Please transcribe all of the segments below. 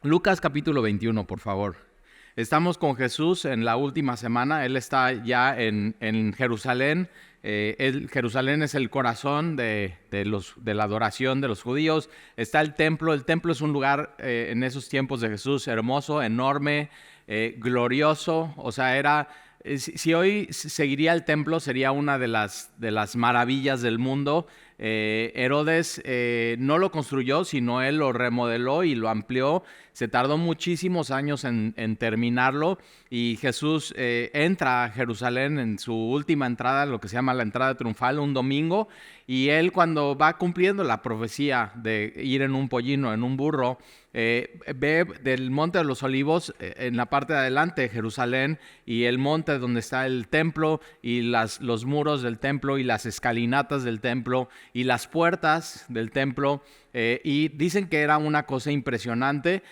Lucas capítulo 21, por favor. Estamos con Jesús en la última semana. Él está ya en Jerusalén. Jerusalén es el corazón de la adoración de los judíos. Está el templo. El templo es un lugar en esos tiempos de Jesús hermoso, enorme, glorioso. O sea, si hoy seguiría el templo, sería una de las maravillas del mundo. Herodes no lo construyó, sino él lo remodeló y lo amplió. Se tardó muchísimos años en terminarlo, y Jesús entra a Jerusalén en su última entrada, lo que se llama la entrada triunfal, un domingo, y él, cuando va cumpliendo la profecía de ir en un pollino, en un burro, ve del Monte de los Olivos en la parte de adelante de Jerusalén, y el monte donde está el templo y los muros del templo y las escalinatas del templo y las puertas del templo. Y dicen que era una cosa impresionante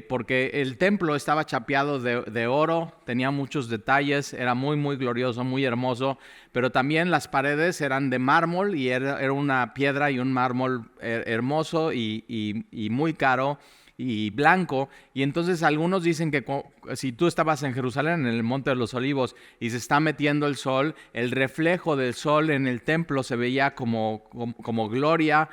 porque el templo estaba chapeado de oro, tenía muchos detalles, era muy muy glorioso, muy hermoso, pero también las paredes eran de mármol, y era una piedra y un mármol hermoso y muy caro y blanco. Y entonces algunos dicen que si tú estabas en Jerusalén, en el Monte de los Olivos, y se está metiendo el sol, el reflejo del sol en el templo se veía como gloria,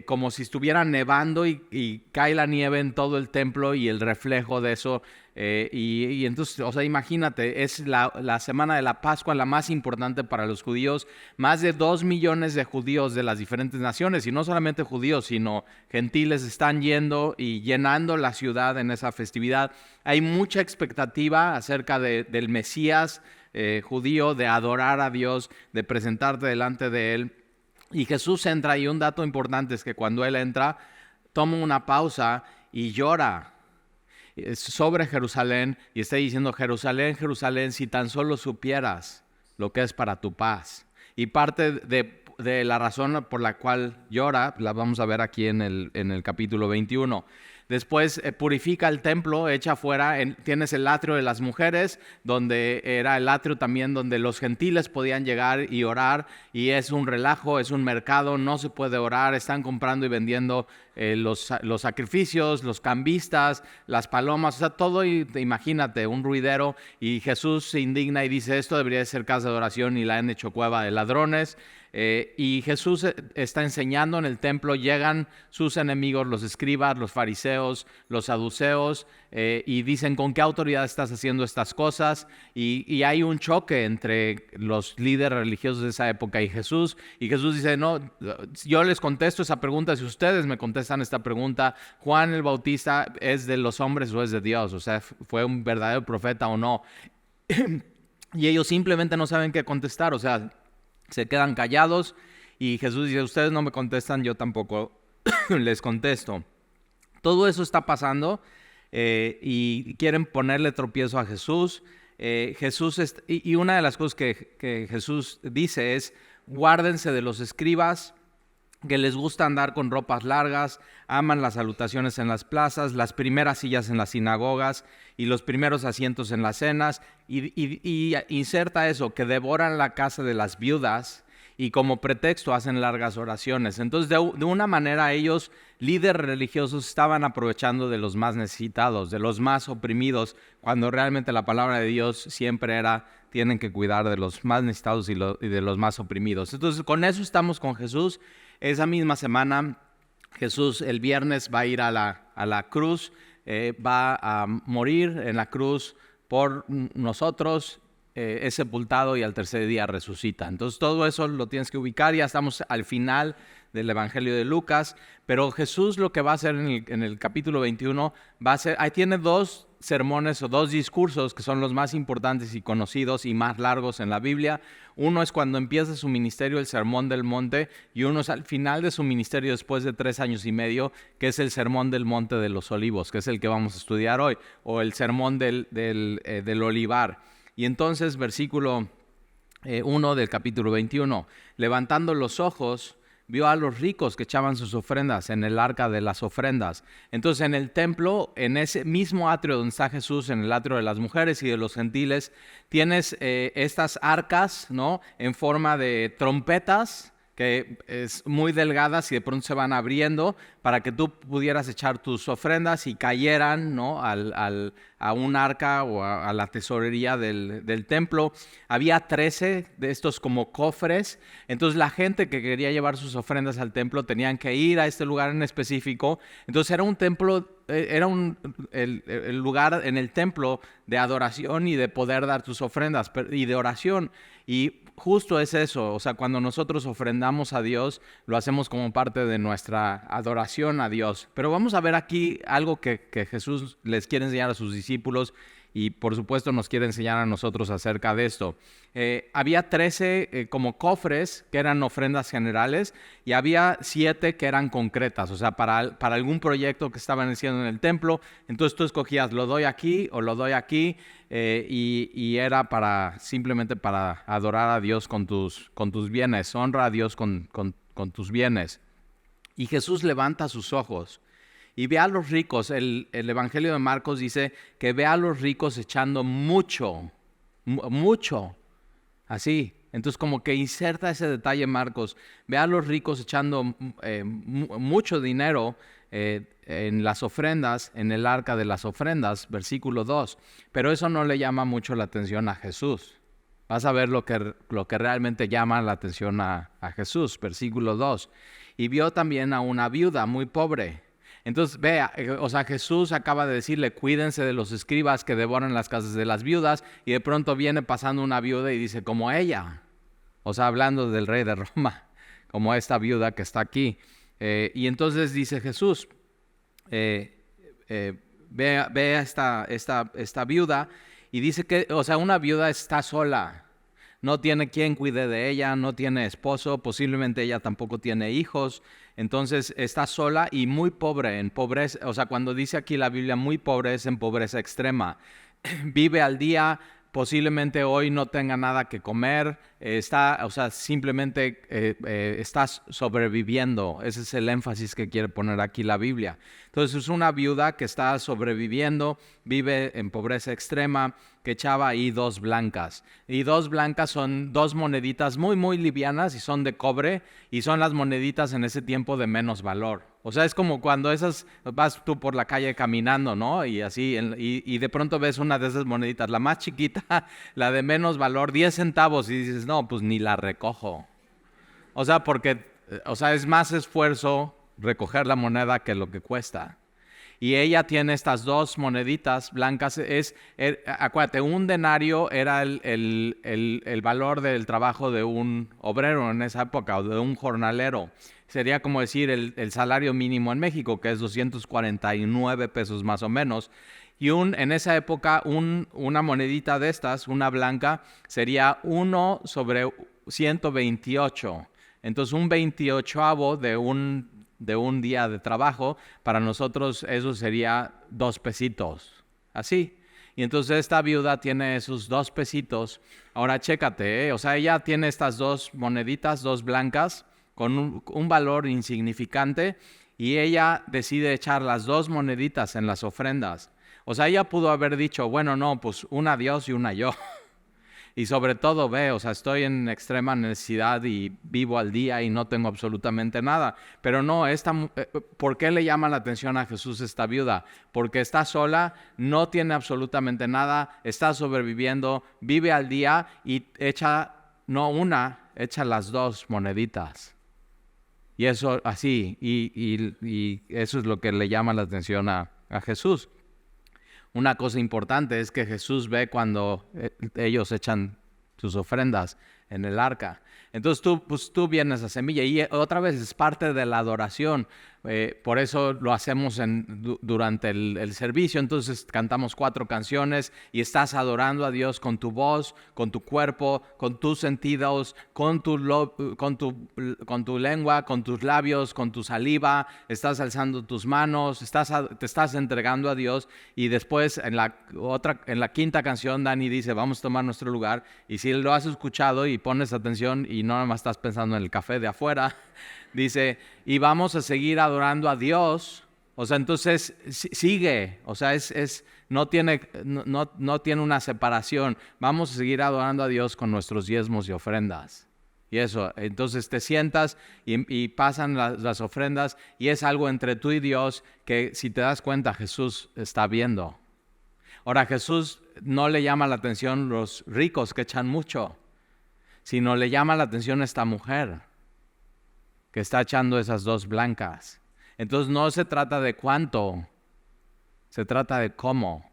como si estuviera nevando y cae la nieve en todo el templo, y el reflejo de eso. Y entonces, o sea, imagínate, es la semana de la Pascua, la más importante para los judíos. Más de 2 millones de judíos de las diferentes naciones, y no solamente judíos, sino gentiles, están yendo y llenando la ciudad en esa festividad. Hay mucha expectativa acerca del Mesías judío, de adorar a Dios, de presentarte delante de Él. Y Jesús entra, y un dato importante es que cuando Él entra, toma una pausa y llora sobre Jerusalén, y está diciendo: Jerusalén, Jerusalén, si tan solo supieras lo que es para tu paz. Y parte de la razón por la cual llora la vamos a ver aquí en el capítulo 21. Después purifica el templo, echa fuera, tienes el atrio de las mujeres, donde era el atrio también donde los gentiles podían llegar y orar, y es un relajo, es un mercado, no se puede orar, están comprando y vendiendo los sacrificios, los cambistas, las palomas, o sea, todo, imagínate, un ruidero. Y Jesús se indigna y dice: esto debería de ser casa de oración, y la han hecho cueva de ladrones. Y Jesús está enseñando en el templo, llegan sus enemigos, los escribas, los fariseos, los saduceos, y dicen: ¿con qué autoridad estás haciendo estas cosas? Y hay un choque entre los líderes religiosos de esa época y Jesús dice: no, yo les contesto esa pregunta si ustedes me contestan esta pregunta. ¿Juan el Bautista es de los hombres o es de Dios? O sea, ¿fue un verdadero profeta o no? Y ellos simplemente no saben qué contestar, o sea, se quedan callados, y Jesús dice: ustedes no me contestan, yo tampoco les contesto. Todo eso está pasando, y quieren ponerle tropiezo a Jesús. Y una de las cosas que Jesús dice es: guárdense de los escribas, que les gusta andar con ropas largas, aman las salutaciones en las plazas, las primeras sillas en las sinagogas y los primeros asientos en las cenas, y inserta eso, que devoran la casa de las viudas, y como pretexto hacen largas oraciones. Entonces, de una manera, ellos, líderes religiosos, estaban aprovechando de los más necesitados, de los más oprimidos, cuando realmente la palabra de Dios siempre era: tienen que cuidar de los más necesitados y de los más oprimidos. Entonces, con eso estamos con Jesús. Esa misma semana, Jesús el viernes va a ir a la cruz, va a morir en la cruz por nosotros, es sepultado, y al tercer día resucita. Entonces, todo eso lo tienes que ubicar. Ya estamos al final del Evangelio de Lucas, pero Jesús lo que va a hacer en el capítulo 21, ahí tiene 2 sermones o 2 discursos que son los más importantes y conocidos y más largos en la Biblia. Uno es cuando empieza su ministerio, el Sermón del Monte, y uno es al final de su ministerio, después de 3 años y medio, que es el Sermón del Monte de los Olivos, que es el que vamos a estudiar hoy, o el Sermón del Olivar. Y entonces, versículo 1 del capítulo 21, levantando los ojos, vio a los ricos que echaban sus ofrendas en el arca de las ofrendas. Entonces, en el templo, en ese mismo atrio donde está Jesús, en el atrio de las mujeres y de los gentiles, tienes estas arcas, ¿no?, en forma de trompetas, que es muy delgadas y de pronto se van abriendo para que tú pudieras echar tus ofrendas y cayeran, ¿no?, a un arca o a la tesorería del templo. Había 13 de estos como cofres. Entonces la gente que quería llevar sus ofrendas al templo tenían que ir a este lugar en específico. Entonces era un templo, el lugar en el templo de adoración y de poder dar tus ofrendas y de oración. Y justo es eso, o sea, cuando nosotros ofrendamos a Dios, lo hacemos como parte de nuestra adoración a Dios. Pero vamos a ver aquí algo que Jesús les quiere enseñar a sus discípulos y por supuesto nos quiere enseñar a nosotros acerca de esto. Había 13 como cofres que eran ofrendas generales y había 7 que eran concretas, o sea, para algún proyecto que estaban haciendo en el templo. Entonces tú escogías, lo doy aquí o lo doy aquí, y era simplemente para adorar a Dios con tus bienes, honra a Dios con tus bienes. Y Jesús levanta sus ojos y ve a los ricos. El Evangelio de Marcos dice que ve a los ricos echando mucho, así. Entonces como que inserta ese detalle Marcos, ve a los ricos echando mucho dinero en las ofrendas, en el arca de las ofrendas, versículo 2. Pero eso no le llama mucho la atención a Jesús. Vas a ver lo que realmente llama la atención a Jesús, versículo 2. Y vio también a una viuda muy pobre. Entonces, vea, o sea, Jesús acaba de decirle, cuídense de los escribas que devoran las casas de las viudas, y de pronto viene pasando una viuda y dice, como ella, o sea, hablando del rey de Roma, como esta viuda que está aquí. Y entonces dice Jesús, ve a esta viuda, y dice que, o sea, una viuda está sola. No tiene quien cuide de ella, no tiene esposo, posiblemente ella tampoco tiene hijos. Entonces está sola y muy pobre, en pobreza. O sea, cuando dice aquí la Biblia muy pobre es en pobreza extrema. Vive al día, posiblemente hoy no tenga nada que comer, simplemente estás sobreviviendo. Ese es el énfasis que quiere poner aquí la Biblia. Entonces es una viuda que está sobreviviendo, vive en pobreza extrema, que echaba ahí 2 blancas. Y 2 blancas son 2 moneditas muy, muy livianas y son de cobre, y son las moneditas en ese tiempo de menos valor. O sea, es como cuando vas tú por la calle caminando, ¿no? Y así, y de pronto ves una de esas moneditas, la más chiquita, la de menos valor, 10 centavos, y dices, no, pues ni la recojo. O sea, porque, es más esfuerzo recoger la moneda que lo que cuesta. Y ella tiene estas 2 moneditas blancas. Acuérdate, un denario era el valor del trabajo de un obrero en esa época, o de un jornalero. Sería como decir el salario mínimo en México, que es 249 pesos más o menos. Y en esa época una monedita de estas, una blanca, sería 1 sobre 128. Entonces un 28avo de un día de trabajo, para nosotros eso sería 2 pesitos, así. Y entonces esta viuda tiene esos 2 pesitos. Ahora chécate, o sea, ella tiene estas 2 moneditas, 2 blancas, con un valor insignificante, y ella decide echar las 2 moneditas en las ofrendas. O sea, ella pudo haber dicho, bueno, no, pues una a Dios y una yo. Y sobre todo, estoy en extrema necesidad y vivo al día y no tengo absolutamente nada. Pero no, ¿por qué le llama la atención a Jesús esta viuda? Porque está sola, no tiene absolutamente nada, está sobreviviendo, vive al día y echa las 2 moneditas. Y eso así, y eso es lo que le llama la atención a Jesús. Una cosa importante es que Jesús ve cuando ellos echan sus ofrendas en el arca. Entonces tú vienes a semilla, y otra vez es parte de la adoración. Por eso lo hacemos durante el servicio. Entonces cantamos 4 canciones y estás adorando a Dios con tu voz, con tu cuerpo, con tus sentidos, con tu lengua, con tus labios, con tu saliva. Estás alzando tus manos, te estás entregando a Dios. Y después en la 5ª canción Dani dice, vamos a tomar nuestro lugar. Y si lo has escuchado y pones atención y no nada más estás pensando en el café de afuera, dice, y vamos a seguir adorando a Dios. O sea, entonces sigue, o sea, no tiene una separación. Vamos a seguir adorando a Dios con nuestros diezmos y ofrendas. Y eso, entonces te sientas y pasan las ofrendas y es algo entre tú y Dios que si te das cuenta Jesús está viendo. Ahora Jesús no le llama la atención los ricos que echan mucho, sino le llama la atención esta mujer que está echando esas 2 blancas. Entonces no se trata de cuánto, se trata de cómo.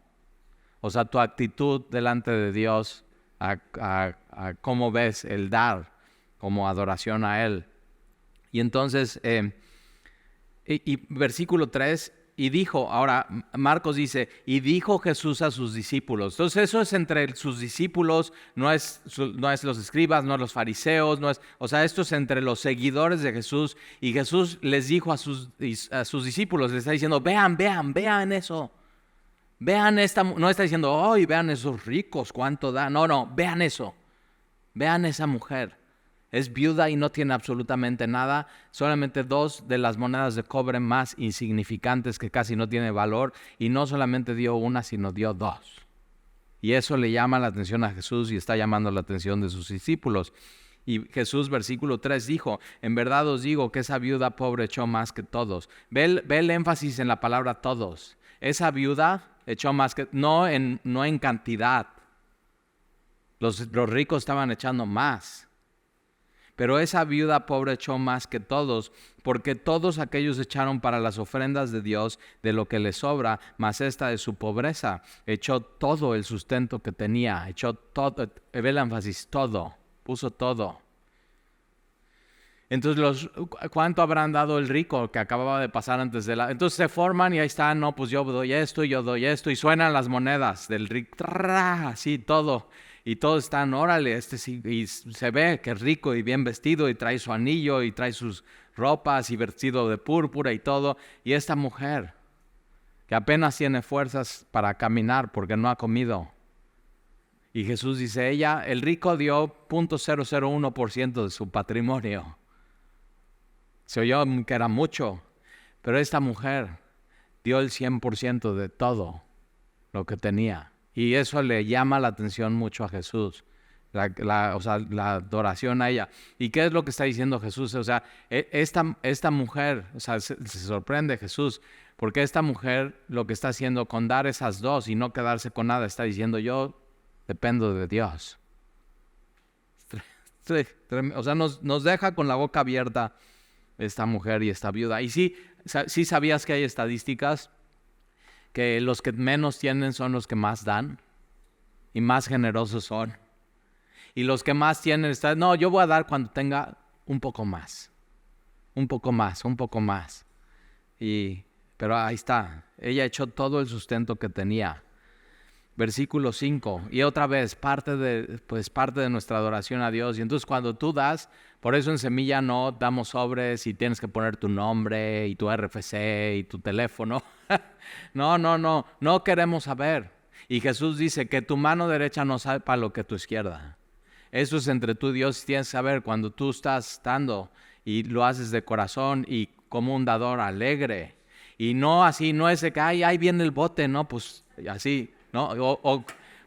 O sea, tu actitud delante de Dios, a cómo ves el dar como adoración a Él. Y entonces, versículo 3, y dijo, ahora Marcos dice, y dijo Jesús a sus discípulos. Entonces eso es entre sus discípulos, no es los escribas, no los fariseos, o sea, esto es entre los seguidores de Jesús. Y Jesús les dijo a sus discípulos, les está diciendo, vean eso. Vean no está diciendo, vean esos ricos, cuánto da. No, vean eso. Vean esa mujer. Es viuda y no tiene absolutamente nada. Solamente 2 de las monedas de cobre más insignificantes que casi no tiene valor. Y no solamente dio una, sino dio 2. Y eso le llama la atención a Jesús y está llamando la atención de sus discípulos. Y Jesús, versículo 3, dijo, en verdad os digo que esa viuda pobre echó más que todos. Ve el énfasis en la palabra todos. Esa viuda echó más que, no en cantidad. Los ricos estaban echando más. Pero esa viuda pobre echó más que todos, porque todos aquellos echaron para las ofrendas de Dios de lo que les sobra, mas esta de su pobreza echó todo el sustento que tenía, echó todo, ve el énfasis, todo, puso todo. Entonces, ¿cuánto habrán dado el rico que acababa de pasar antes de la? Entonces se forman y ahí están, no, pues yo doy esto, y suenan las monedas del rico, así todo. Y todos están, órale, sí, y se ve que es rico y bien vestido y trae su anillo y trae sus ropas y vestido de púrpura y todo. Y esta mujer que apenas tiene fuerzas para caminar porque no ha comido. Y Jesús dice, el rico dio 0.001% de su patrimonio. Se oyó que era mucho, pero esta mujer dio el 100% de todo lo que tenía. Y eso le llama la atención mucho a Jesús, la adoración a ella. ¿Y qué es lo que está diciendo Jesús? O sea, esta mujer, o sea, se sorprende Jesús, porque esta mujer lo que está haciendo con dar esas 2 y no quedarse con nada, está diciendo, yo dependo de Dios. O sea, nos deja con la boca abierta esta mujer y esta viuda. Y sí sabías que hay estadísticas que los que menos tienen son los que más dan y más generosos son. Y los que más tienen no, yo voy a dar cuando tenga un poco más. Pero ahí está, ella echó todo el sustento que tenía. Versículo 5, y otra vez, parte de nuestra adoración a Dios. Y entonces cuando tú das, por eso en Semilla no damos sobres y tienes que poner tu nombre y tu RFC y tu teléfono. No queremos saber. Y Jesús dice que tu mano derecha no sepa lo que tu izquierda. Eso es entre tú y Dios. Tienes que saber cuando tú estás dando y lo haces de corazón y como un dador alegre. Y no así, no es de que, ahí viene el bote, no, pues así. ¿No?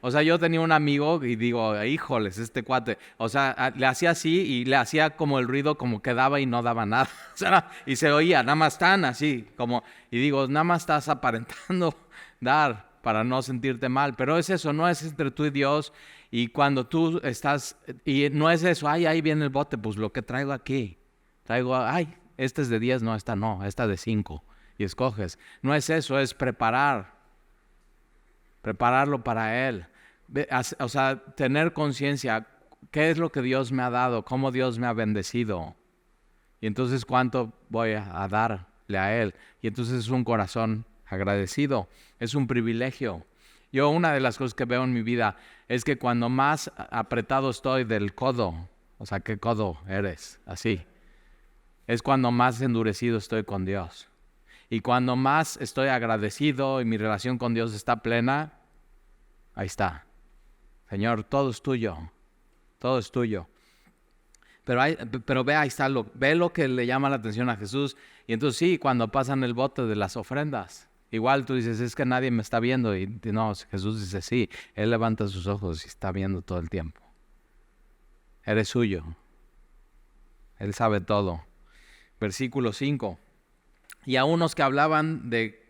O sea, yo tenía un amigo y digo, híjoles, este cuate, o sea, le hacía así y le hacía como el ruido como que daba y no daba nada, o sea, y se oía, nada más tan así, como, y digo, nada más estás aparentando dar para no sentirte mal, pero es eso, no es entre tú y Dios, y cuando tú estás, y no es eso, ahí viene el bote, pues lo que traigo aquí, este es de 10, no, esta de 5, y escoges, no es eso, es prepararlo para Él. O sea, tener conciencia, ¿qué es lo que Dios me ha dado? ¿Cómo Dios me ha bendecido? Y entonces, ¿cuánto voy a darle a Él? Y entonces es un corazón agradecido, es un privilegio. Yo, una de las cosas que veo en mi vida es que cuando más apretado estoy del codo, o sea, ¿qué codo eres? Así. Es cuando más endurecido estoy con Dios. Y cuando más estoy agradecido y mi relación con Dios está plena, ahí está. Señor, todo es tuyo. Todo es tuyo. Pero ve, ahí está, ve lo que le llama la atención a Jesús. Y entonces sí, cuando pasan el bote de las ofrendas, igual tú dices, es que nadie me está viendo. Y no, Jesús dice, sí, Él levanta sus ojos y está viendo todo el tiempo. Eres suyo. Él sabe todo. Versículo 5. Y a unos que hablaban de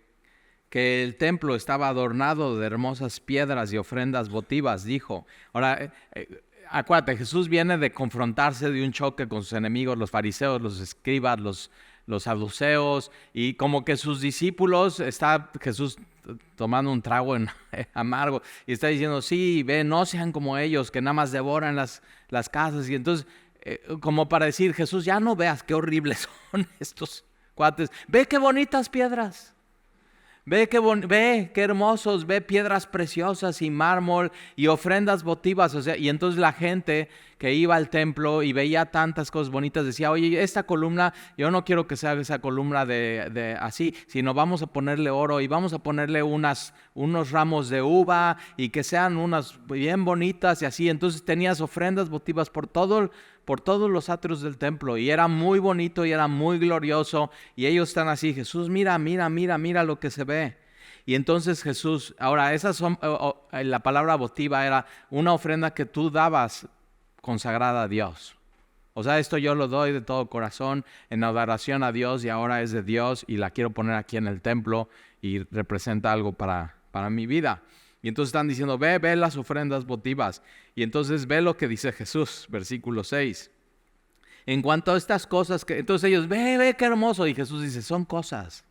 que el templo estaba adornado de hermosas piedras y ofrendas votivas, dijo. Ahora, acuérdate, Jesús viene de confrontarse de un choque con sus enemigos, los fariseos, los escribas, los saduceos, y como que sus discípulos, está Jesús tomando un trago amargo, y está diciendo, sí, ve, no sean como ellos, que nada más devoran las casas, y entonces, como para decir, Jesús, ya no veas qué horribles son estos cuates, ve qué bonitas piedras. Ve qué hermosos, ve piedras preciosas y mármol y ofrendas votivas. O sea, y entonces la gente que iba al templo y veía tantas cosas bonitas decía, oye, esta columna, yo no quiero que sea esa columna de así, sino vamos a ponerle oro y vamos a ponerle unos ramos de uva y que sean unas bien bonitas y así. Entonces tenías ofrendas votivas por todos los atrios del templo, y era muy bonito y era muy glorioso, y ellos están así, Jesús, mira lo que se ve. Y entonces Jesús, ahora esas son, la palabra votiva era una ofrenda que tú dabas consagrada a Dios. O sea, esto yo lo doy de todo corazón en adoración a Dios, y ahora es de Dios y la quiero poner aquí en el templo y representa algo para mi vida. Y entonces están diciendo, ve las ofrendas votivas. Y entonces ve lo que dice Jesús, versículo 6. En cuanto a estas cosas, entonces ellos, ve qué hermoso. Y Jesús dice, son cosas.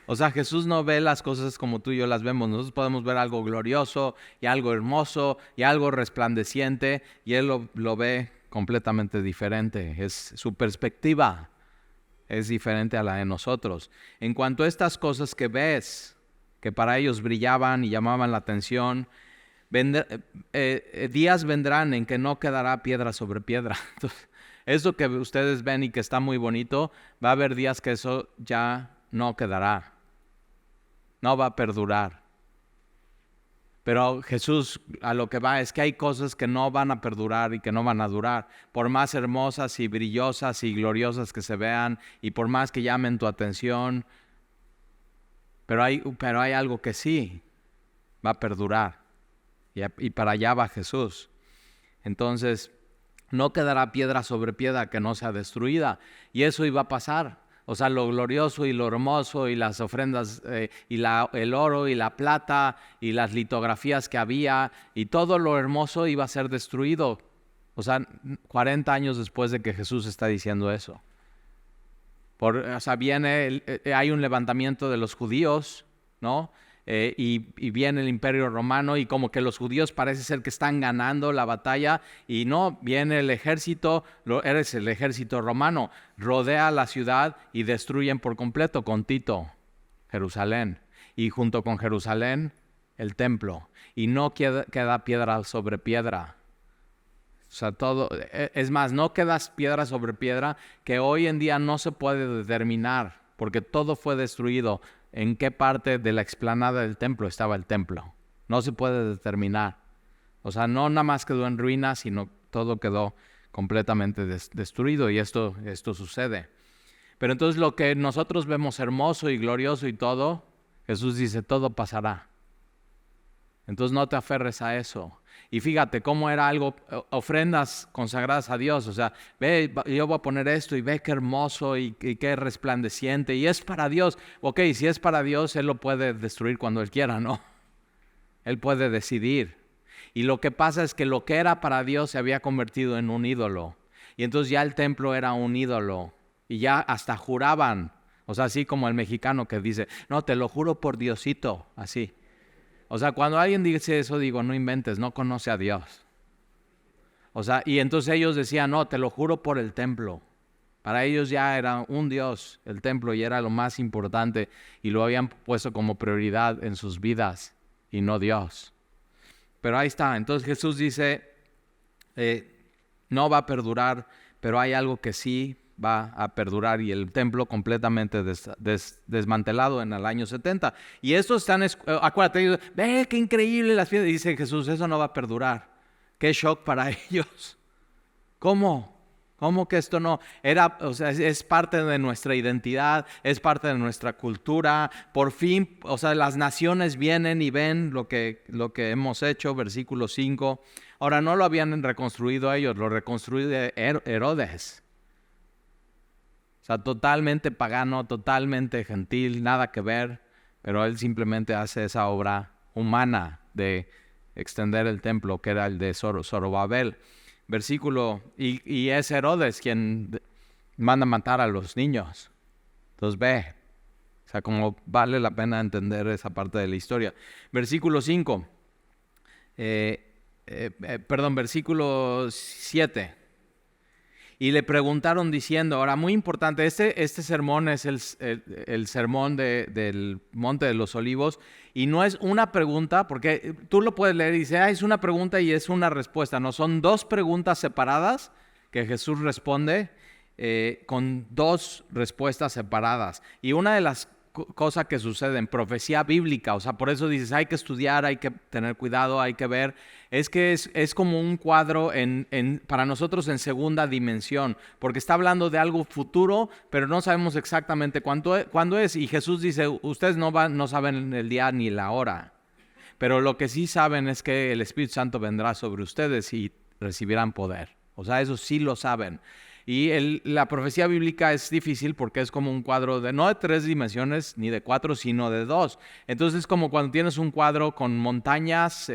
O sea, Jesús no ve las cosas como tú y yo las vemos. Nosotros podemos ver algo glorioso y algo hermoso y algo resplandeciente, y Él lo ve completamente diferente. Su perspectiva es diferente a la de nosotros. En cuanto a estas cosas que ves, que para ellos brillaban y llamaban la atención, días vendrán en que no quedará piedra sobre piedra. Entonces, eso que ustedes ven y que está muy bonito, va a haber días que eso ya no quedará, no va a perdurar. Pero Jesús a lo que va es que hay cosas que no van a perdurar y que no van a durar, por más hermosas y brillosas y gloriosas que se vean, y por más que llamen tu atención. Pero hay algo que sí va a perdurar, y para allá va Jesús. Entonces, no quedará piedra sobre piedra que no sea destruida, y eso iba a pasar. O sea, lo glorioso y lo hermoso y las ofrendas y el oro y la plata y las litografías que había y todo lo hermoso iba a ser destruido. O sea, 40 años después de que Jesús está diciendo eso. O sea, hay un levantamiento de los judíos, ¿no? Y viene el Imperio Romano, y como que los judíos parece ser que están ganando la batalla, y no, viene el ejército, eres el ejército romano, rodea la ciudad y destruyen por completo con Tito Jerusalén, y junto con Jerusalén el templo, y no queda piedra sobre piedra. O sea, todo, es más, no queda piedra sobre piedra, que hoy en día no se puede determinar, porque todo fue destruido. ¿En qué parte de la explanada del templo estaba el templo? No se puede determinar. O sea, no nada más quedó en ruinas, sino todo quedó completamente destruido, y esto sucede. Pero entonces lo que nosotros vemos hermoso y glorioso y todo, Jesús dice, todo pasará. Entonces no te aferres a eso. Y fíjate cómo era algo, ofrendas consagradas a Dios. O sea, ve, yo voy a poner esto, y ve qué hermoso y qué resplandeciente, y es para Dios. Ok, si es para Dios, Él lo puede destruir cuando Él quiera, ¿no? Él puede decidir. Y lo que pasa es que lo que era para Dios se había convertido en un ídolo. Y entonces ya el templo era un ídolo. Y ya hasta juraban. O sea, así como el mexicano que dice, no, te lo juro por Diosito, así. O sea, cuando alguien dice eso, digo, no inventes, no conoce a Dios. O sea, y entonces ellos decían, no, te lo juro por el templo. Para ellos ya era un Dios, el templo, y era lo más importante, y lo habían puesto como prioridad en sus vidas, y no Dios. Pero ahí está, entonces Jesús dice, no va a perdurar, pero hay algo que sí va a perdurar, y el templo completamente desmantelado en el año 70. Y estos están, acuérdate, ve qué increíble las piedras. Dice Jesús, eso no va a perdurar. Qué shock para ellos. ¿Cómo ¿Cómo que esto no? Era, o sea, es parte de nuestra identidad, es parte de nuestra cultura. Por fin, o sea, las naciones vienen y ven lo que hemos hecho, versículo 5. Ahora, no lo habían reconstruido ellos, lo reconstruyó Herodes. O sea, totalmente pagano, totalmente gentil, nada que ver, pero él simplemente hace esa obra humana de extender el templo, que era el de Zorobabel. Versículo, y es Herodes quien manda matar a los niños. Entonces ve, o sea, como vale la pena entender esa parte de la historia. Versículo 5, versículo 7. Y le preguntaron diciendo, ahora muy importante, este sermón es el sermón del Monte de los Olivos, y no es una pregunta, porque tú lo puedes leer y dices, es una pregunta y es una respuesta. No, son dos preguntas separadas que Jesús responde con dos respuestas separadas. Y una de las cosas que suceden, profecía bíblica, o sea, por eso dices, hay que estudiar, hay que tener cuidado, hay que ver, es que es como un cuadro para nosotros en segunda dimensión, porque está hablando de algo futuro, pero no sabemos exactamente cuándo es, y Jesús dice, ustedes no saben el día ni la hora, pero lo que sí saben es que el Espíritu Santo vendrá sobre ustedes y recibirán poder, o sea, eso sí lo saben. Y la profecía bíblica es difícil porque es como un cuadro no de 3 dimensiones ni de 4, sino de 2. Entonces es como cuando tienes un cuadro con montañas,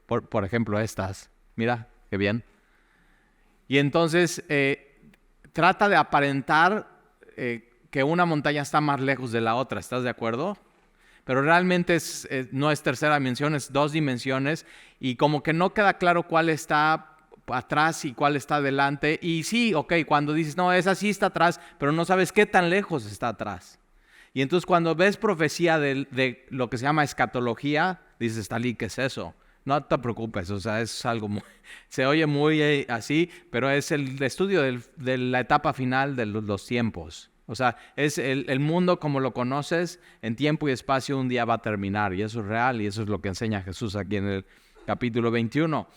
por ejemplo estas. Mira, qué bien. Y entonces trata de aparentar que una montaña está más lejos de la otra. ¿Estás de acuerdo? Pero realmente no es tercera dimensión, es 2 dimensiones. Y como que no queda claro cuál está atrás y cuál está adelante. Y sí, ok, cuando dices, no, esa sí está atrás, pero no sabes qué tan lejos está atrás. Y entonces cuando ves profecía de lo que se llama escatología, dices, Talí, ¿qué es eso? No te preocupes, o sea, es algo se oye muy así, pero es el estudio de la etapa final de los tiempos. O sea, es el mundo como lo conoces, en tiempo y espacio un día va a terminar, y eso es real, y eso es lo que enseña Jesús aquí en el capítulo 21.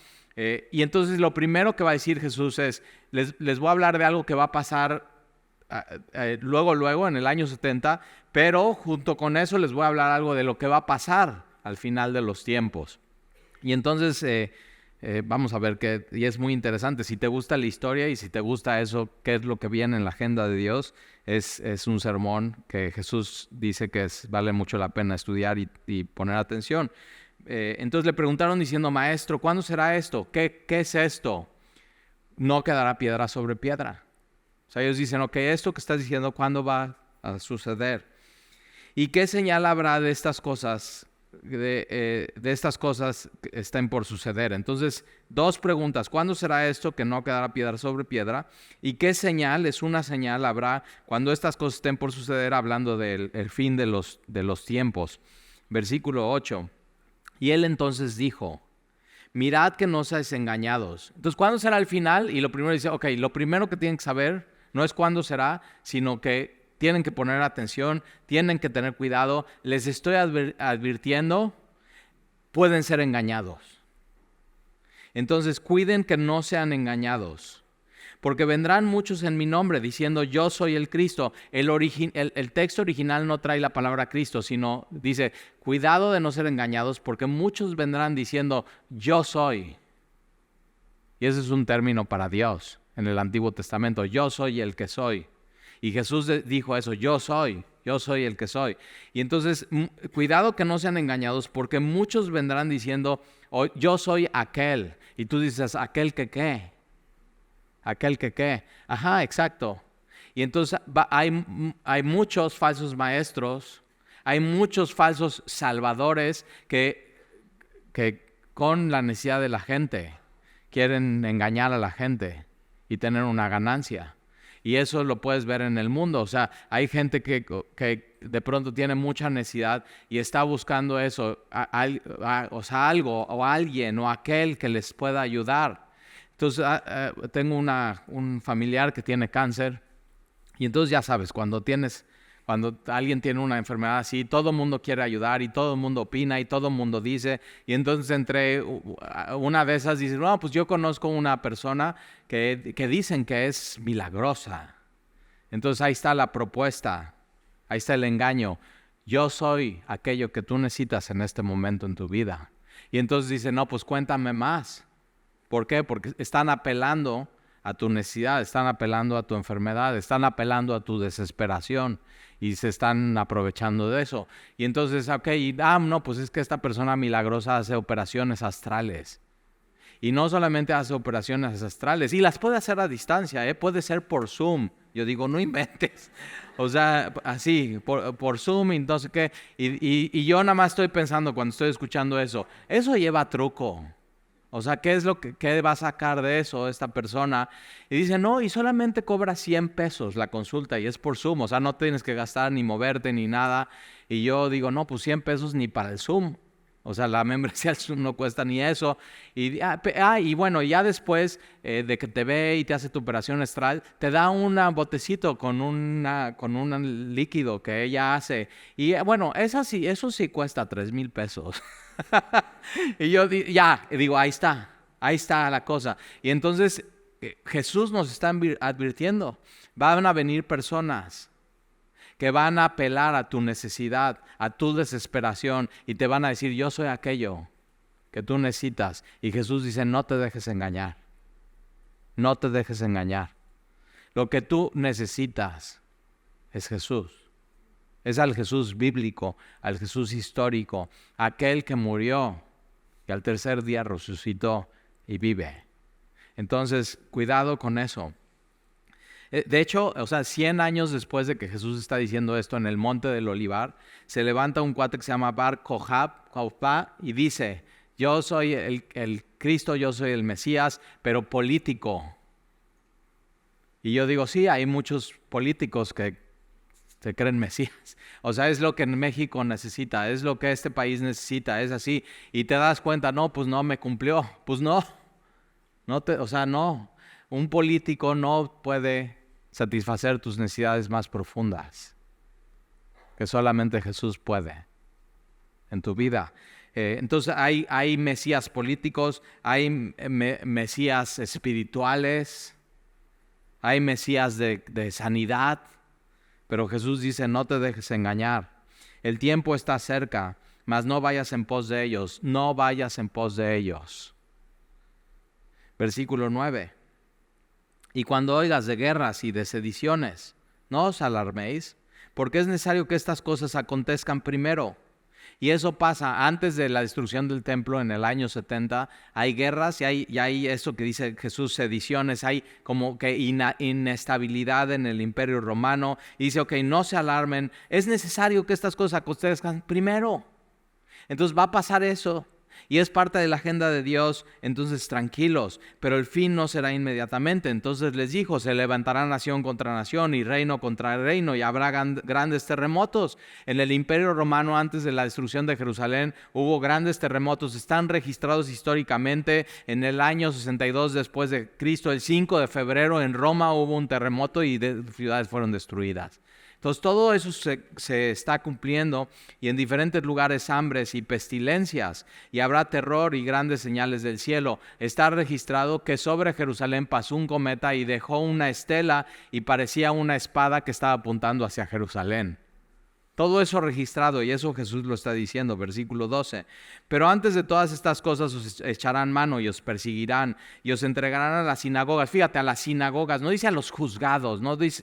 Y entonces lo primero que va a decir Jesús es, les voy a hablar de algo que va a pasar luego en el año 70, pero junto con eso les voy a hablar algo de lo que va a pasar al final de los tiempos. Y entonces vamos a ver y es muy interesante, si te gusta la historia y si te gusta eso, qué es lo que viene en la agenda de Dios, es un sermón que Jesús dice que vale mucho la pena estudiar y poner atención. Entonces le preguntaron diciendo, maestro, ¿cuándo será esto? ¿Qué es esto? No quedará piedra sobre piedra. O sea, ellos dicen, ok, esto que estás diciendo, ¿cuándo va a suceder? ¿Y qué señal habrá de estas cosas, de estas cosas que estén por suceder? Entonces, 2 preguntas. ¿Cuándo será esto que no quedará piedra sobre piedra? ¿Y qué señal, una señal habrá cuando estas cosas estén por suceder? Hablando del fin de los tiempos. Versículo 8. Y él entonces dijo, mirad que no seáis engañados. Entonces, ¿cuándo será el final? Y lo primero dice, ok, lo primero que tienen que saber no es cuándo será, sino que tienen que poner atención, tienen que tener cuidado. Les estoy advirtiendo, pueden ser engañados. Entonces, cuiden que no sean engañados. Porque vendrán muchos en mi nombre diciendo, yo soy el Cristo. El texto original no trae la palabra Cristo, sino dice, cuidado de no ser engañados, porque muchos vendrán diciendo, yo soy. Y ese es un término para Dios en el Antiguo Testamento, yo soy el que soy. Y Jesús dijo eso, yo soy el que soy. Y entonces, cuidado que no sean engañados, porque muchos vendrán diciendo, yo soy aquel. Y tú dices, ¿aquel que qué? Aquel que qué. Ajá, exacto. Y entonces hay muchos falsos maestros, hay muchos falsos salvadores que con la necesidad de la gente quieren engañar a la gente y tener una ganancia. Y eso lo puedes ver en el mundo. O sea, hay gente que de pronto tiene mucha necesidad y está buscando eso, o sea, algo o alguien o aquel que les pueda ayudar. Entonces, tengo un familiar que tiene cáncer y entonces ya sabes, cuando Cuando alguien tiene una enfermedad así, todo el mundo quiere ayudar y todo el mundo opina y todo el mundo dice. Y entonces entre una de esas dice, no, pues yo conozco una persona que dicen que es milagrosa. Entonces ahí está la propuesta, ahí está el engaño. Yo soy aquello que tú necesitas en este momento en tu vida. Y entonces dice, no, pues cuéntame más. ¿Por qué? Porque están apelando a tu necesidad, están apelando a tu enfermedad, están apelando a tu desesperación y se están aprovechando de eso. Y entonces, no, pues es que esta persona milagrosa hace operaciones astrales. Y no solamente hace operaciones astrales, y las puede hacer a distancia, puede ser por Zoom. Yo digo, no inventes. O sea, así, por Zoom y no sé qué. Y yo nada más estoy pensando cuando estoy escuchando eso lleva truco. O sea, ¿qué va a sacar de eso esta persona? Y dice, no, y solamente cobra 100 pesos la consulta y es por Zoom. O sea, no tienes que gastar ni moverte ni nada. Y yo digo, no, pues 100 pesos ni para el Zoom. O sea, la membresía del Zoom no cuesta ni eso. Y bueno, ya después de que te ve y te hace tu operación astral, te da un botecito con un líquido que ella hace. Y bueno, eso sí cuesta 3,000 pesos. Y yo digo, ahí está la cosa. Y entonces Jesús nos está advirtiendo, van a venir personas que van a apelar a tu necesidad, a tu desesperación y te van a decir, yo soy aquello que tú necesitas. Y Jesús dice, no te dejes engañar, no te dejes engañar. Lo que tú necesitas es Jesús. Es al Jesús bíblico, al Jesús histórico, aquel que murió y al tercer día resucitó y vive. Entonces, cuidado con eso. De hecho, 100 años después de que Jesús está diciendo esto en el Monte del Olivar, se levanta un cuate que se llama Bar Kokhba y dice, yo soy el Cristo, yo soy el Mesías, pero político. Y yo digo, sí, hay muchos políticos que se creen Mesías. O sea, es lo que en México necesita, es lo que este país necesita, es así. Y te das cuenta, no, pues no me cumplió. Pues no. No. Un político no puede satisfacer tus necesidades más profundas, que solamente Jesús puede en tu vida. Entonces hay mesías políticos, hay mesías espirituales, hay mesías de sanidad, pero Jesús dice, no te dejes engañar. El tiempo está cerca, mas no vayas en pos de ellos, no vayas en pos de ellos. Versículo 9. Y cuando oigas de guerras y de sediciones, no os alarméis, porque es necesario que estas cosas acontezcan primero. Y eso pasa antes de la destrucción del templo en el año 70. Hay guerras y hay eso que dice Jesús, sediciones, hay como que inestabilidad en el imperio romano. Y dice, no se alarmen, es necesario que estas cosas acontezcan primero. Entonces va a pasar eso. Y es parte de la agenda de Dios, entonces tranquilos, pero el fin no será inmediatamente. Entonces les dijo, se levantará nación contra nación y reino contra reino y habrá grandes terremotos. En el imperio romano, antes de la destrucción de Jerusalén, hubo grandes terremotos, están registrados históricamente. En el año 62 después de Cristo, el 5 de febrero en Roma hubo un terremoto y ciudades fueron destruidas. Entonces todo eso se está cumpliendo y en diferentes lugares hambres y pestilencias y habrá terror y grandes señales del cielo. Está registrado que sobre Jerusalén pasó un cometa y dejó una estela y parecía una espada que estaba apuntando hacia Jerusalén. Todo eso registrado y eso Jesús lo está diciendo, versículo 12. Pero antes de todas estas cosas os echarán mano y os perseguirán y os entregarán a las sinagogas. Fíjate, a las sinagogas, no dice a los juzgados, no dice.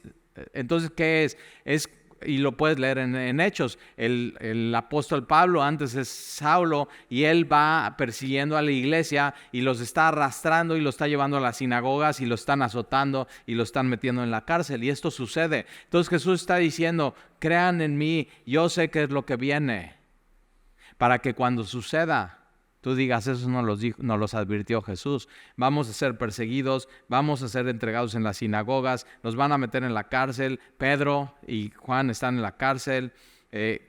Entonces, ¿qué es? Y lo puedes leer en Hechos. El apóstol Pablo antes es Saulo y él va persiguiendo a la iglesia y los está arrastrando y los está llevando a las sinagogas y los están azotando y los están metiendo en la cárcel. Y esto sucede. Entonces Jesús está diciendo, crean en mí, yo sé qué es lo que viene. Para que cuando suceda, tú digas, eso no los advirtió Jesús. Vamos a ser perseguidos, vamos a ser entregados en las sinagogas, nos van a meter en la cárcel. Pedro y Juan están en la cárcel.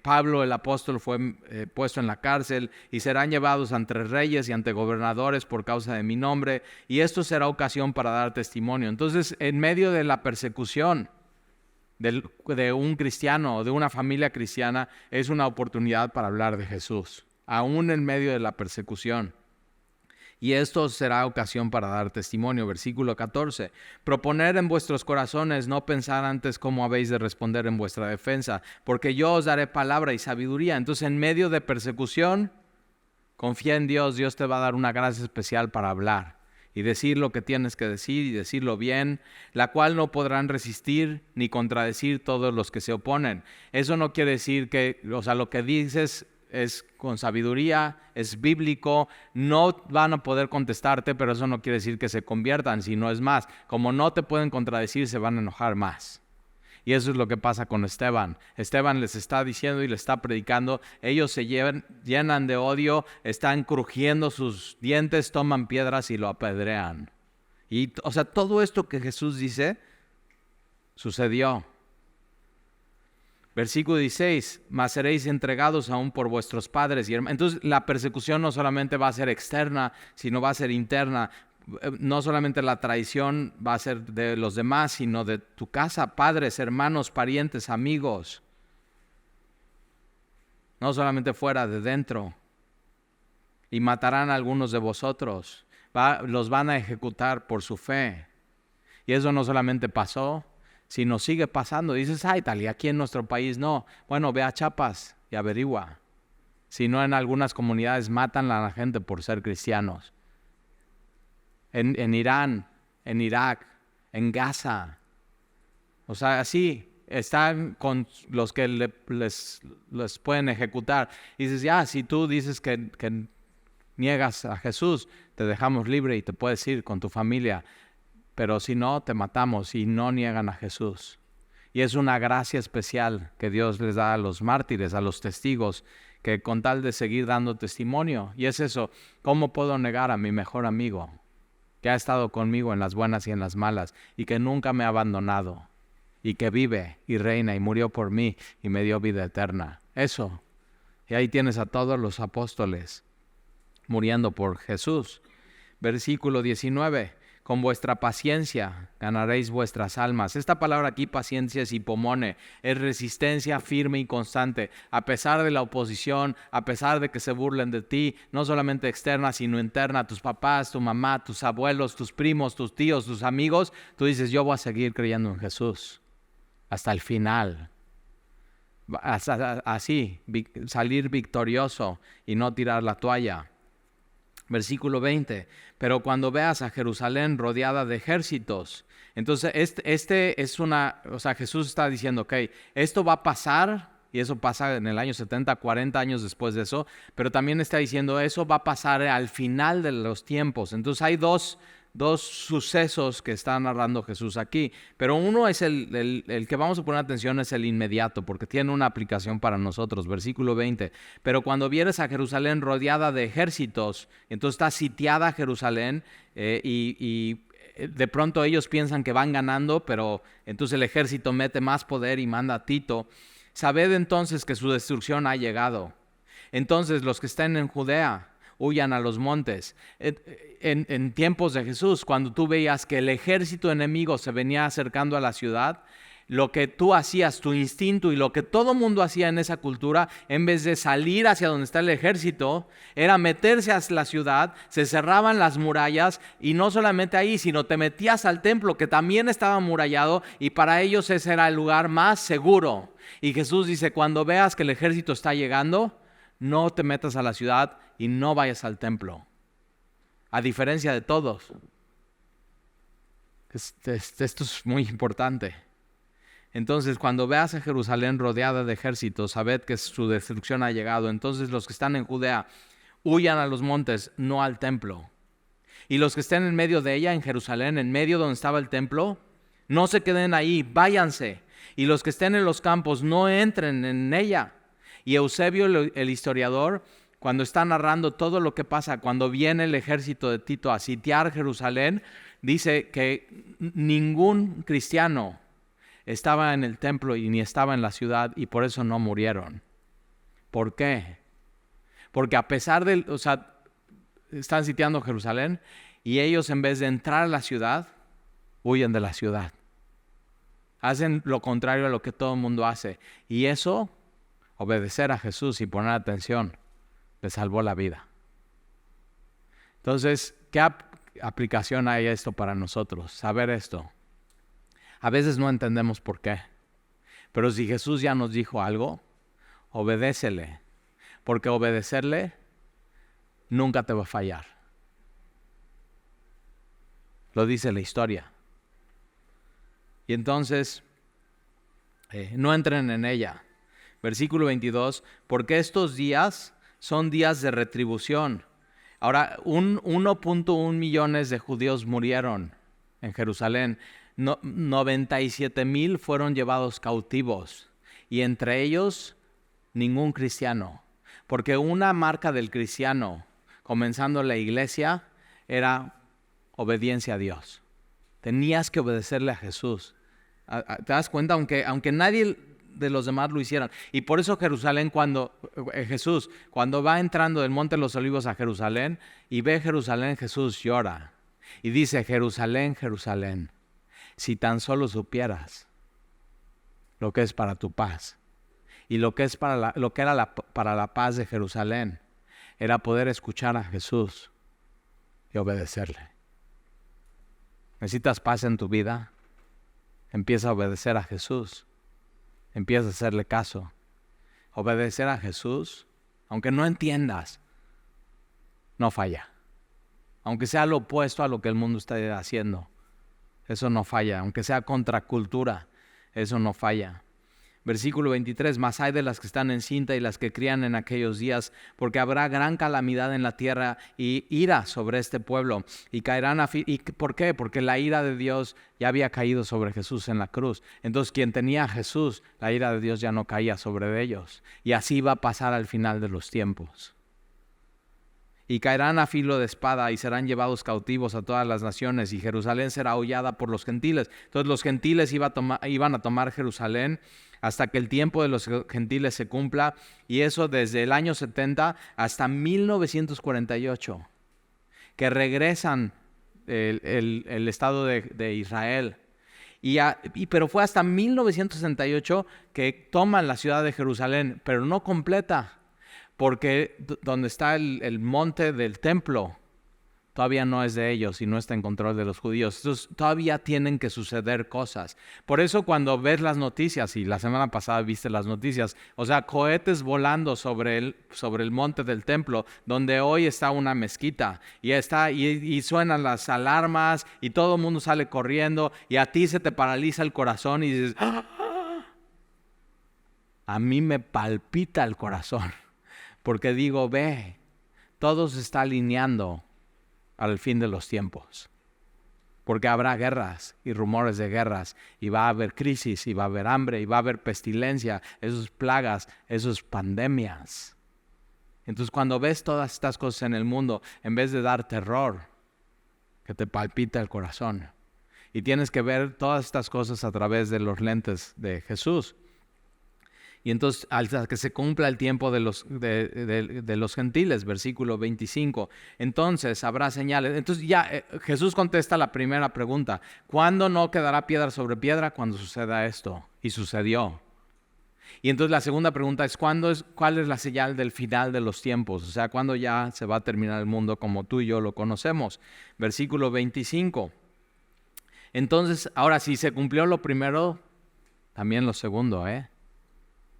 Pablo el apóstol fue puesto en la cárcel y serán llevados ante reyes y ante gobernadores por causa de mi nombre. Y esto será ocasión para dar testimonio. Entonces, en medio de la persecución, de un cristiano o de una familia cristiana es una oportunidad para hablar de Jesús, aún en medio de la persecución. Y esto será ocasión para dar testimonio. Versículo 14. Proponer en vuestros corazones, no pensar antes cómo habéis de responder en vuestra defensa, porque yo os daré palabra y sabiduría. Entonces, en medio de persecución, confía en Dios. Dios te va a dar una gracia especial para hablar y decir lo que tienes que decir y decirlo bien, la cual no podrán resistir ni contradecir todos los que se oponen. Eso no quiere decir que, lo que dices es con sabiduría, es bíblico, no van a poder contestarte, pero eso no quiere decir que se conviertan, sino es más, como no te pueden contradecir, se van a enojar más. Y eso es lo que pasa con Esteban. Esteban les está diciendo y les está predicando, ellos se llenan de odio, están crujiendo sus dientes, toman piedras y lo apedrean. Y, todo esto que Jesús dice, sucedió. Versículo 16, mas seréis entregados aún por vuestros padres y hermanos. Entonces la persecución no solamente va a ser externa, sino va a ser interna. No solamente la traición va a ser de los demás, sino de tu casa, padres, hermanos, parientes, amigos. No solamente fuera, de dentro. Y matarán a algunos de vosotros. Los van a ejecutar por su fe. Y eso no solamente pasó, sino sigue pasando. Dices, ay, tal, y aquí en nuestro país no. Bueno, ve a Chiapas y averigua. Si no, en algunas comunidades matan a la gente por ser cristianos. En Irán, en Irak, en Gaza. Así están con los que les pueden ejecutar. Y dices, ya, si tú dices que niegas a Jesús, te dejamos libre y te puedes ir con tu familia. Pero si no, te matamos y no niegan a Jesús. Y es una gracia especial que Dios les da a los mártires, a los testigos, que con tal de seguir dando testimonio. Y es eso, ¿cómo puedo negar a mi mejor amigo, que ha estado conmigo en las buenas y en las malas, y que nunca me ha abandonado, y que vive y reina y murió por mí y me dio vida eterna? Eso. Y ahí tienes a todos los apóstoles muriendo por Jesús. Versículo 19. Con vuestra paciencia ganaréis vuestras almas. Esta palabra aquí, paciencia, es hipomone, es resistencia firme y constante. A pesar de la oposición, a pesar de que se burlen de ti, no solamente externa, sino interna, tus papás, tu mamá, tus abuelos, tus primos, tus tíos, tus amigos, tú dices, yo voy a seguir creyendo en Jesús hasta el final. Así, salir victorioso y no tirar la toalla. Versículo 20, pero cuando veas a Jerusalén rodeada de ejércitos. Entonces, Jesús está diciendo, ok, esto va a pasar, y eso pasa en el año 70, 40 años después de eso, pero también está diciendo, eso va a pasar al final de los tiempos. Entonces, hay dos sucesos que está narrando Jesús aquí, pero uno es el que vamos a poner atención, es el inmediato, porque tiene una aplicación para nosotros. Versículo 20, pero cuando vieres a Jerusalén rodeada de ejércitos, entonces está sitiada Jerusalén y de pronto ellos piensan que van ganando, pero entonces el ejército mete más poder y manda a Tito. Sabed entonces que su destrucción ha llegado. Entonces los que estén en Judea, huyan a los montes. En tiempos de Jesús, cuando tú veías que el ejército enemigo se venía acercando a la ciudad, lo que tú hacías, tu instinto y lo que todo mundo hacía en esa cultura, en vez de salir hacia donde está el ejército, era meterse a la ciudad, se cerraban las murallas y no solamente ahí, sino te metías al templo que también estaba amurallado y para ellos ese era el lugar más seguro. Y Jesús dice, cuando veas que el ejército está llegando, no te metas a la ciudad y no vayas al templo. A diferencia de todos. Esto es muy importante. Entonces, cuando veas a Jerusalén rodeada de ejércitos, sabed que su destrucción ha llegado. Entonces, los que están en Judea, huyan a los montes, no al templo. Y los que estén en medio de ella, en Jerusalén, en medio donde estaba el templo, no se queden ahí, váyanse. Y los que estén en los campos, no entren en ella. Y Eusebio, el historiador, cuando está narrando todo lo que pasa, cuando viene el ejército de Tito a sitiar Jerusalén, dice que ningún cristiano estaba en el templo y ni estaba en la ciudad y por eso no murieron. ¿Por qué? Porque a pesar de, están sitiando Jerusalén y ellos en vez de entrar a la ciudad, huyen de la ciudad. hacen lo contrario a lo que todo el mundo hace. Y eso, obedecer a Jesús y poner atención, le salvó la vida. Entonces, ¿qué aplicación hay esto para nosotros? Saber esto. A veces no entendemos por qué. Pero si Jesús ya nos dijo algo, obedécele. Porque obedecerle nunca te va a fallar. Lo dice la historia. Y entonces, no entren en ella. Versículo 22, porque estos días son días de retribución. Ahora, 1.1 millones de judíos murieron en Jerusalén. 97,000 fueron llevados cautivos. Y entre ellos, ningún cristiano. Porque una marca del cristiano, comenzando la iglesia, era obediencia a Dios. Tenías que obedecerle a Jesús. ¿Te das cuenta? Aunque nadie de los demás lo hicieran. Y por eso Jerusalén, Jesús, cuando va entrando del Monte de los Olivos a Jerusalén y ve Jerusalén, Jesús llora. Y dice, Jerusalén, Jerusalén, si tan solo supieras lo que es para tu paz. Y lo que era para la paz de Jerusalén era poder escuchar a Jesús y obedecerle. ¿Necesitas paz en tu vida? Empieza a obedecer a Jesús. Empieza a hacerle caso. Obedecer a Jesús, aunque no entiendas, no falla. Aunque sea lo opuesto a lo que el mundo está haciendo, eso no falla. Aunque sea contracultura, eso no falla. Versículo 23, mas hay de las que están encinta y las que crían en aquellos días, porque habrá gran calamidad en la tierra y ira sobre este pueblo. Y caerán ¿Y por qué? Porque la ira de Dios ya había caído sobre Jesús en la cruz. Entonces, quien tenía a Jesús, la ira de Dios ya no caía sobre ellos. Y así va a pasar al final de los tiempos. Y caerán a filo de espada y serán llevados cautivos a todas las naciones, y Jerusalén será hollada por los gentiles. Entonces los gentiles iban a tomar Jerusalén hasta que el tiempo de los gentiles se cumpla, y eso desde el año 70 hasta 1948, que regresan el Estado de Israel. Pero fue hasta 1968 que toman la ciudad de Jerusalén, pero no completa. Porque donde está el monte del templo todavía no es de ellos y no está en control de los judíos. Entonces todavía tienen que suceder cosas. Por eso cuando ves las noticias, y la semana pasada viste las noticias, o sea, cohetes volando sobre el monte del templo, donde hoy está una mezquita, y suenan las alarmas y todo el mundo sale corriendo y a ti se te paraliza el corazón y dices, ¡ah! A mí me palpita el corazón. Porque digo, ve, todo se está alineando al fin de los tiempos. Porque habrá guerras y rumores de guerras, y va a haber crisis, y va a haber hambre, y va a haber pestilencia, esas plagas, esas pandemias. Entonces cuando ves todas estas cosas en el mundo, en vez de dar terror, que te palpita el corazón. Y tienes que ver todas estas cosas a través de los lentes de Jesús. Y entonces, hasta que se cumpla el tiempo de los gentiles, versículo 25, entonces habrá señales. Entonces ya Jesús contesta la primera pregunta. ¿Cuándo no quedará piedra sobre piedra? Cuando suceda esto. Y sucedió. Y entonces la segunda pregunta es, ¿cuál es la señal del final de los tiempos? O sea, ¿cuándo ya se va a terminar el mundo como tú y yo lo conocemos? Versículo 25. Entonces, ahora si se cumplió lo primero, también lo segundo,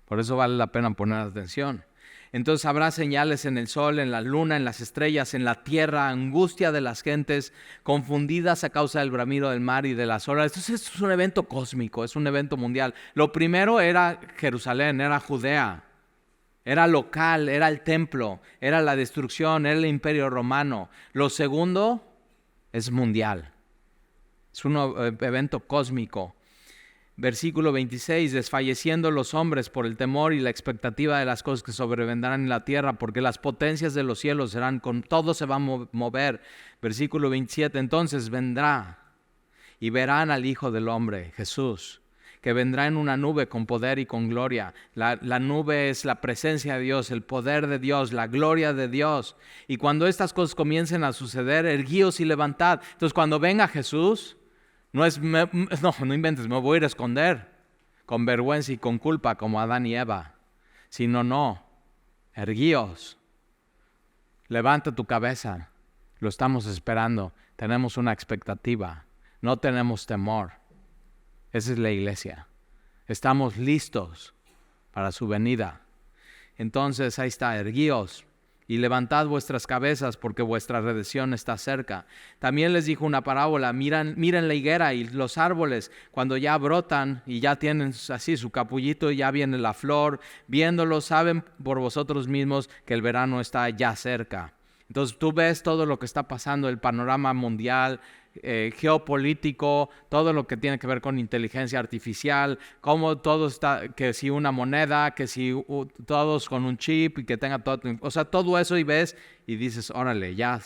Por eso vale la pena poner atención. Entonces habrá señales en el sol, en la luna, en las estrellas, en la tierra, angustia de las gentes, confundidas a causa del bramido del mar y de las olas. Entonces esto es un evento cósmico, es un evento mundial. Lo primero era Jerusalén, era Judea, era local, era el templo, era la destrucción, era el imperio romano. Lo segundo es mundial, es un evento cósmico. Versículo 26, desfalleciendo los hombres por el temor y la expectativa de las cosas que sobrevendrán en la tierra, porque las potencias de los cielos serán, con todo se va a mover. Versículo 27, entonces vendrá y verán al Hijo del Hombre, Jesús, que vendrá en una nube con poder y con gloria. La nube es la presencia de Dios, el poder de Dios, la gloria de Dios. Y cuando estas cosas comiencen a suceder, erguíos y levantad. Entonces cuando venga Jesús, No inventes, me voy a ir a esconder con vergüenza y con culpa como Adán y Eva. Sino no, erguíos, levanta tu cabeza, lo estamos esperando, tenemos una expectativa, no tenemos temor. Esa es la iglesia. Estamos listos para su venida. Entonces ahí está, erguíos y levantad vuestras cabezas porque vuestra redención está cerca. También les dijo una parábola, miren la higuera y los árboles cuando ya brotan y ya tienen así su capullito y ya viene la flor, viéndolos saben por vosotros mismos que el verano está ya cerca. Entonces tú ves todo lo que está pasando, el panorama mundial, geopolítico, todo lo que tiene que ver con inteligencia artificial, cómo todo está, que si una moneda, que si todos con un chip y que tenga todo, o sea, todo eso y ves y dices, órale, ya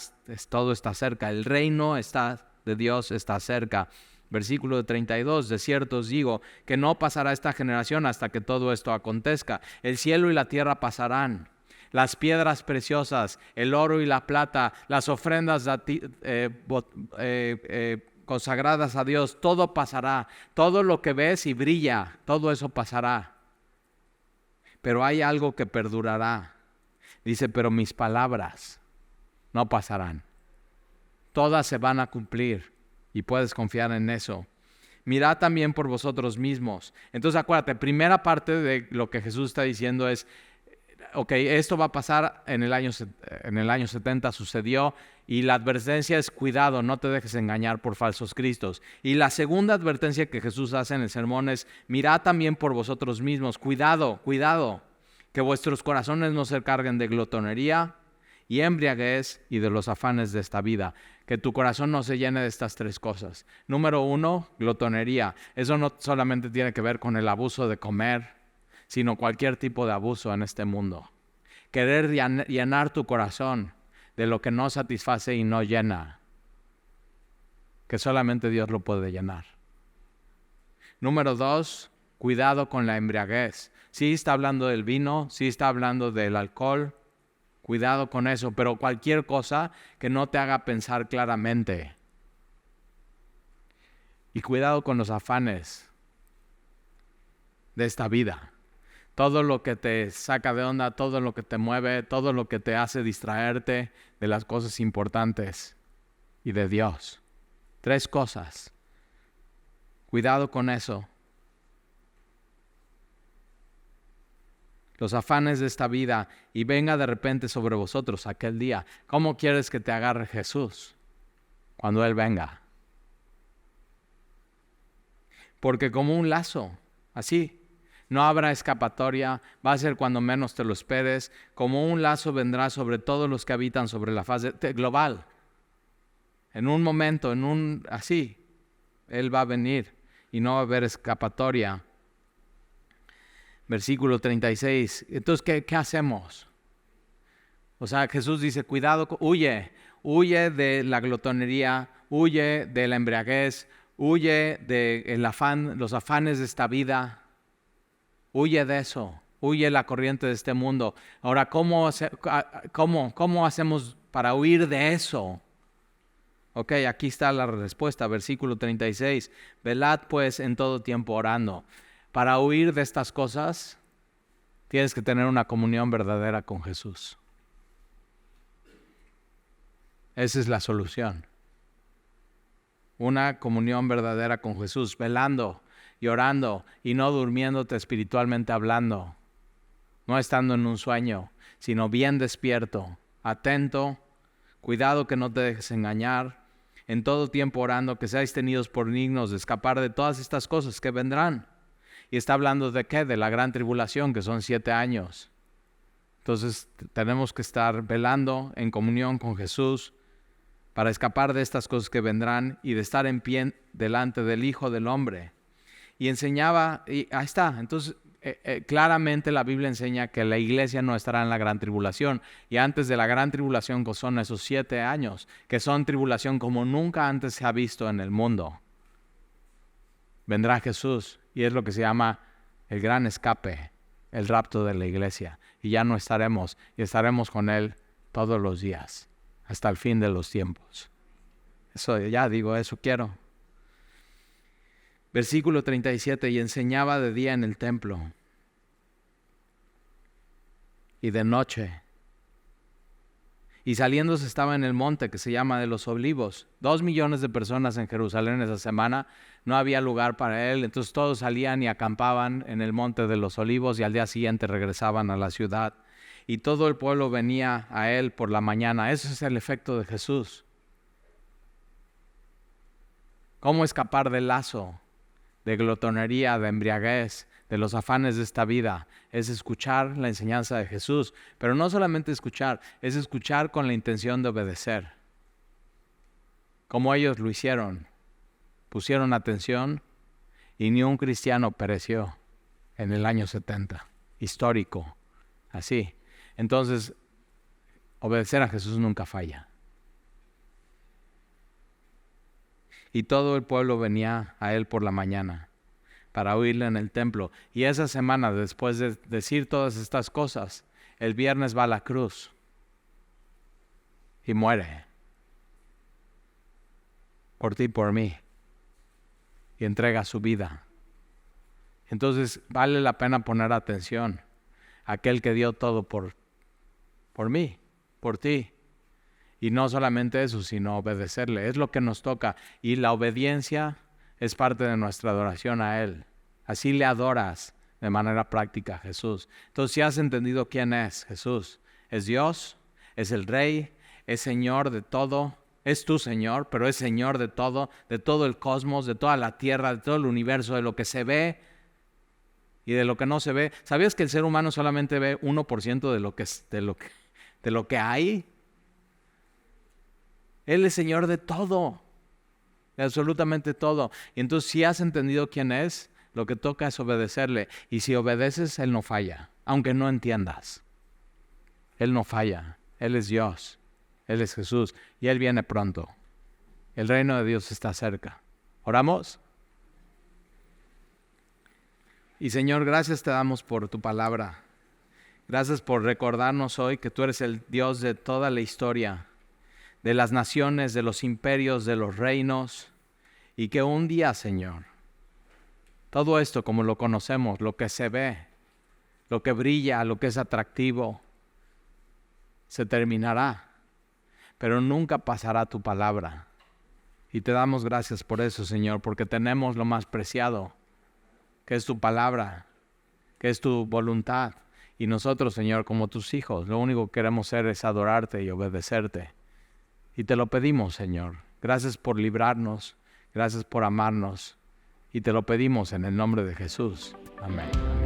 todo está cerca, el reino de Dios está cerca. Versículo 32, de cierto os digo que no pasará esta generación hasta que todo esto acontezca. El cielo y la tierra pasarán, las piedras preciosas, el oro y la plata, las ofrendas consagradas a Dios, todo pasará. Todo lo que ves y brilla, todo eso pasará. Pero hay algo que perdurará. Dice, pero mis palabras no pasarán. Todas se van a cumplir y puedes confiar en eso. Mirad también por vosotros mismos. Entonces acuérdate, primera parte de lo que Jesús está diciendo es, ok, esto va a pasar en el año 70 sucedió y la advertencia es cuidado, no te dejes engañar por falsos cristos. Y la segunda advertencia que Jesús hace en el sermón es mirad también por vosotros mismos, cuidado, que vuestros corazones no se carguen de glotonería y embriaguez y de los afanes de esta vida. Que tu corazón no se llene de estas tres cosas. Número 1, glotonería. Eso no solamente tiene que ver con el abuso de comer, sino cualquier tipo de abuso en este mundo. Querer llenar tu corazón de lo que no satisface y no llena, que solamente Dios lo puede llenar. Número 2, cuidado con la embriaguez. Sí está hablando del vino, sí está hablando del alcohol, cuidado con eso, pero cualquier cosa que no te haga pensar claramente. Y cuidado con los afanes de esta vida. Todo lo que te saca de onda, todo lo que te mueve, todo lo que te hace distraerte de las cosas importantes y de Dios. 3 cosas. Cuidado con eso. Los afanes de esta vida y venga de repente sobre vosotros aquel día. ¿Cómo quieres que te agarre Jesús cuando Él venga? Porque como un lazo, así. No habrá escapatoria, va a ser cuando menos te lo esperes. Como un lazo vendrá sobre todos los que habitan sobre la faz global. En un momento, así, Él va a venir y no va a haber escapatoria. Versículo 36. Entonces, ¿qué hacemos? O sea, Jesús dice, cuidado, huye de la glotonería, huye de la embriaguez, huye de los afanes de esta vida. Huye de eso, huye la corriente de este mundo. Ahora, ¿cómo hacemos para huir de eso? Ok, aquí está la respuesta, versículo 36. Velad pues en todo tiempo orando. Para huir de estas cosas, tienes que tener una comunión verdadera con Jesús. Esa es la solución. Una comunión verdadera con Jesús, velando y orando y no durmiéndote espiritualmente hablando, no estando en un sueño, sino bien despierto, atento, cuidado que no te dejes engañar, en todo tiempo orando, que seáis tenidos por dignos de escapar de todas estas cosas que vendrán. Y está hablando de ¿qué? De la gran tribulación, que son 7 años. Entonces tenemos que estar velando en comunión con Jesús para escapar de estas cosas que vendrán y de estar en pie delante del Hijo del Hombre. Y enseñaba, y ahí está, entonces claramente la Biblia enseña que la iglesia no estará en la gran tribulación. Y antes de la gran tribulación, que son esos 7 años, que son tribulación como nunca antes se ha visto en el mundo, vendrá Jesús y es lo que se llama el gran escape, el rapto de la iglesia. Y ya no estaremos, y estaremos con Él todos los días, hasta el fin de los tiempos. Eso quiero. Versículo 37, y enseñaba de día en el templo y de noche. Y saliéndose estaba en el monte que se llama de los Olivos. 2 millones de personas en Jerusalén esa semana, no había lugar para él, entonces todos salían y acampaban en el monte de los Olivos y al día siguiente regresaban a la ciudad. Y todo el pueblo venía a él por la mañana. Ese es el efecto de Jesús. ¿Cómo escapar del lazo de glotonería, de embriaguez, de los afanes de esta vida? Es escuchar la enseñanza de Jesús, pero no solamente escuchar, es escuchar con la intención de obedecer. Como ellos lo hicieron, pusieron atención y ni un cristiano pereció en el año 70, histórico, así. Entonces, obedecer a Jesús nunca falla. Y todo el pueblo venía a él por la mañana para oírle en el templo. Y esa semana, después de decir todas estas cosas, el viernes va a la cruz y muere por ti y por mí, y entrega su vida. Entonces vale la pena poner atención a aquel que dio todo por mí, por ti. Y no solamente eso, sino obedecerle. Es lo que nos toca. Y la obediencia es parte de nuestra adoración a Él. Así le adoras de manera práctica a Jesús. Entonces, si has entendido quién es Jesús, es Dios, es el Rey, es Señor de todo, es tu Señor, pero es Señor de todo el cosmos, de toda la tierra, de todo el universo, de lo que se ve y de lo que no se ve. ¿Sabías que el ser humano solamente ve 1% de lo que hay? Él es Señor de todo, de absolutamente todo. Y entonces, si has entendido quién es, lo que toca es obedecerle. Y si obedeces, Él no falla, aunque no entiendas. Él no falla. Él es Dios. Él es Jesús. Y Él viene pronto. El reino de Dios está cerca. ¿Oramos? Y Señor, gracias te damos por tu palabra. Gracias por recordarnos hoy que tú eres el Dios de toda la historia, de las naciones, de los imperios, de los reinos, y que un día, Señor, todo esto como lo conocemos, lo que se ve, lo que brilla, lo que es atractivo, se terminará, pero nunca pasará tu palabra. Y te damos gracias por eso, Señor, porque tenemos lo más preciado, que es tu palabra, que es tu voluntad. Y nosotros, Señor, como tus hijos, lo único que queremos hacer es adorarte y obedecerte. Y te lo pedimos, Señor. Gracias por librarnos, gracias por amarnos. Y te lo pedimos en el nombre de Jesús. Amén.